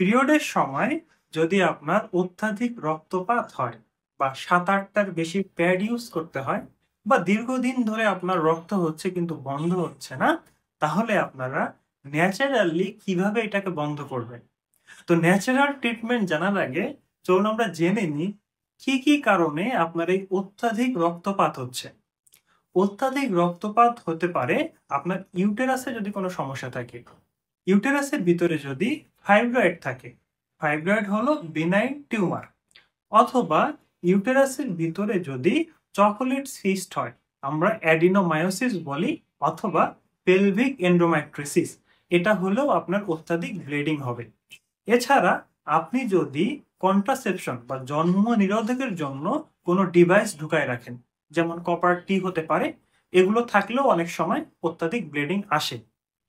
পিরিয়ডের সময় যদি আপনার অত্যাধিক রক্তপাত হয় বা ৭-৮টার বেশি প্যাড ইউজ করতে হয় বা দীর্ঘদিন ধরে আপনার রক্ত হচ্ছে কিন্তু বন্ধ হচ্ছে না, তাহলে আপনারা ন্যাচারালি কিভাবে এটাকে বন্ধ করবেন। তো ন্যাচারাল ট্রিটমেন্ট জানার আগে চলুন আমরা জেনে নিই কি কি কারণে আপনার এই অত্যাধিক রক্তপাত হচ্ছে। অত্যাধিক রক্তপাত হতে পারে আপনার ইউটেরাসে যদি কোনো সমস্যা থাকে। ইউটেরাসের ভিতরে যদি ফাইব্রয়েড থাকে, ফাইব্রয়েড হলো বিনাইন টিউমার, অথবা ইউটেরাসের ভিতরে যদি চকোলেট সিস্ট হয়, আমরা অ্যাডিনোমায়োসিস বলি, অথবা পেলভিক এন্ডোমেট্রিসিস, এটা হলেও আপনার অত্যাধিক ব্লিডিং হবে। এছাড়া আপনি যদি কন্ট্রাসেপশন বা জন্ম নিরোধকের জন্য কোনো ডিভাইস ঢুকায় রাখেন, যেমন কপার টি হতে পারে, এগুলো থাকলেও অনেক সময় অত্যাধিক ব্লিডিং আসে।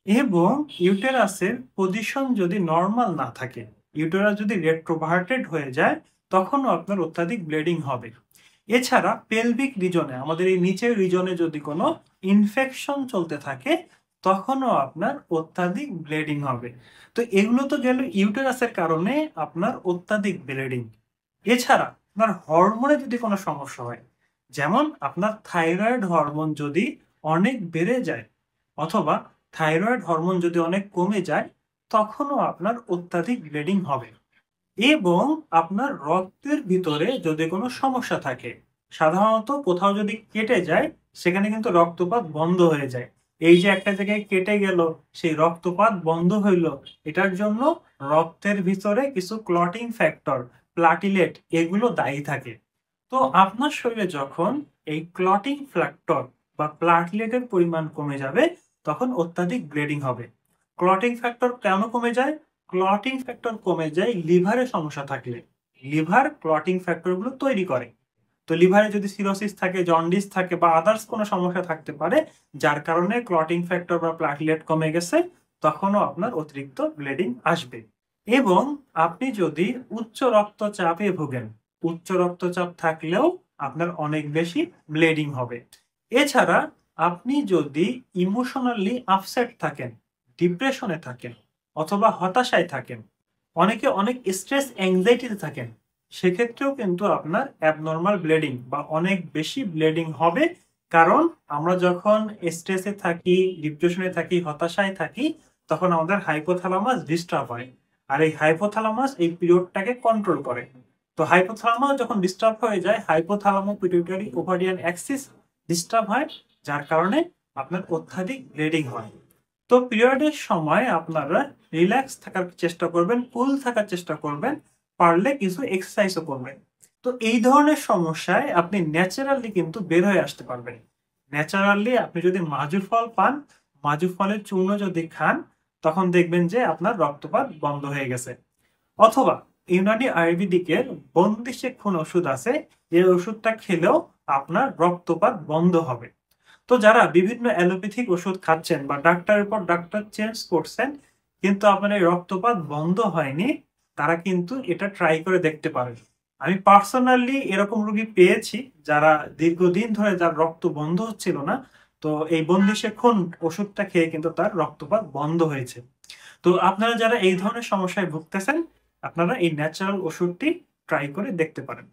এবং ইউটেরাসের পজিশন যদি নর্মাল না থাকে, ইউটেরাস যদি রেট্রোভার্টেড হয়ে যায়, তখনও আপনার অত্যাধিক ব্লিডিং হবে। এছাড়া পেলভিক রিজনে, আমাদের এই নিচের রিজনে যদি কোনো ইনফেকশন চলতে থাকে, তখনও আপনার অত্যাধিক ব্লিডিং হবে। তো এগুলো তো গেল ইউটেরাসের কারণে আপনার অত্যাধিক ব্লিডিং। এছাড়া আপনার হরমোনে যদি কোনো সমস্যা হয়, যেমন আপনার থাইরয়েড হরমোন যদি অনেক বেড়ে যায়, অথবা থাইরয়েড হরমোন যদি অনেক কমে যায়, তখনও আপনার অত্যাধিক ব্লিডিং হবে। এবং আপনার রক্তের ভিতরে যদি কোনো সমস্যা থাকে, সাধারণত কোথাও যদি কেটে যায়, সেখানে কিন্তু রক্তপাত বন্ধ হয়ে যায়। এই যে একটা জায়গায় কেটে গেল, সেই রক্তপাত বন্ধ হইল, এটার জন্য রক্তের ভিতরে কিছু ক্লটিং ফ্যাক্টর, প্লাটিলেট, এগুলো দায়ী থাকে। তো আপনার শরীরে যখন এই ক্লটিং ফ্যাক্টর বা প্লাটিলেটের পরিমাণ কমে যাবে, তখন অত্যাধিক ব্লিডিং হবে। ক্লটিং ফ্যাক্টর কেন কমে যায়? ক্লটিং ফ্যাক্টর কমে যায় লিভারে সমস্যা থাকলে। লিভার ক্লটিং ফ্যাক্টর গুলো তৈরি করে। তো লিভারে যদি সিরোসিস থাকে, জন্ডিস থাকে, বা আদার্স কোনো সমস্যা থাকতে পারে, যার কারণে ক্লটিং ফ্যাক্টর বা প্লাটিলেট কমে গেছে, তখনও আপনার অতিরিক্ত ব্লিডিং আসবে। এবং আপনি যদি উচ্চ রক্তচাপে ভোগেন, উচ্চ রক্তচাপ থাকলেও আপনার অনেক বেশি ব্লিডিং হবে। এছাড়া আপনি যদি ইমোশনালি আপসেট থাকেন, ডিপ্রেশনে থাকেন, অথবা হতাশায় থাকেন, অনেকে অনেক স্ট্রেস অ্যাংজাইটিতে থাকেন, সেক্ষেত্রেও কিন্তু আপনার অ্যাবনর্মাল ব্লিডিং বা অনেক বেশি ব্লিডিং হবে। কারণ আমরা যখন স্ট্রেসে থাকি, ডিপ্রেশনে থাকি, হতাশায় থাকি, তখন আমাদের হাইপোথ্যালামাস ডিস্টার্ব হয়। আর এই হাইপোথ্যালামাস এই পিরিয়ডটাকে কন্ট্রোল করে। তো হাইপোথ্যালামাস যখন ডিস্টার্ব হয়ে যায়, হাইপোথ্যালামো পিটুইটারি ওভারিয়ান অ্যাক্সিস ডিস্টার্ব হয়, যার কারণে আপনার অত্যাধিক ব্লিডিং হয়। তো পিরিয়ডের সময় আপনারা রিল্যাক্স থাকার চেষ্টা করবেন, কুল থাকার চেষ্টা করবেন, পারলে কিছু এক্সারসাইজও করবেন। তো এই ধরনের সমস্যায় আপনি ন্যাচারালি কিন্তু বের হয়ে আসতে পারবেন। ন্যাচারালি আপনি যদি মাজু ফল পান, মাজু ফলের চূর্ণ যদি খান, তখন দেখবেন যে আপনার রক্তপাত বন্ধ হয়ে গেছে। অথবা ইউনানি আয়ুর্বেদিকের বন্দিশে খুন ওষুধ আছে, এই ওষুধটা খেলেও আপনার রক্তপাত বন্ধ হবে। তো যারা বিভিন্ন অ্যালোপ্যাথিক ওষুধ খাচ্ছেন বা ডাক্তারের পর ডাক্তার চেঞ্জ করছেন, কিন্তু আপনার এই রক্তপাত বন্ধ হয়নি, তারা কিন্তু এটা ট্রাই করে দেখতে পারেন। আমি পার্সোনালি এরকম রোগী পেয়েছি, যারা দীর্ঘদিন ধরে যার রক্ত বন্ধ হচ্ছিল না, তো এই বন্দিশে খুন ওষুধটা খেয়ে কিন্তু তার রক্তপাত বন্ধ হয়েছে। তো আপনারা যারা এই ধরনের সমস্যায় ভুগতেছেন, আপনারা এই ন্যাচারাল ওষুধটি ট্রাই করে দেখতে পারেন।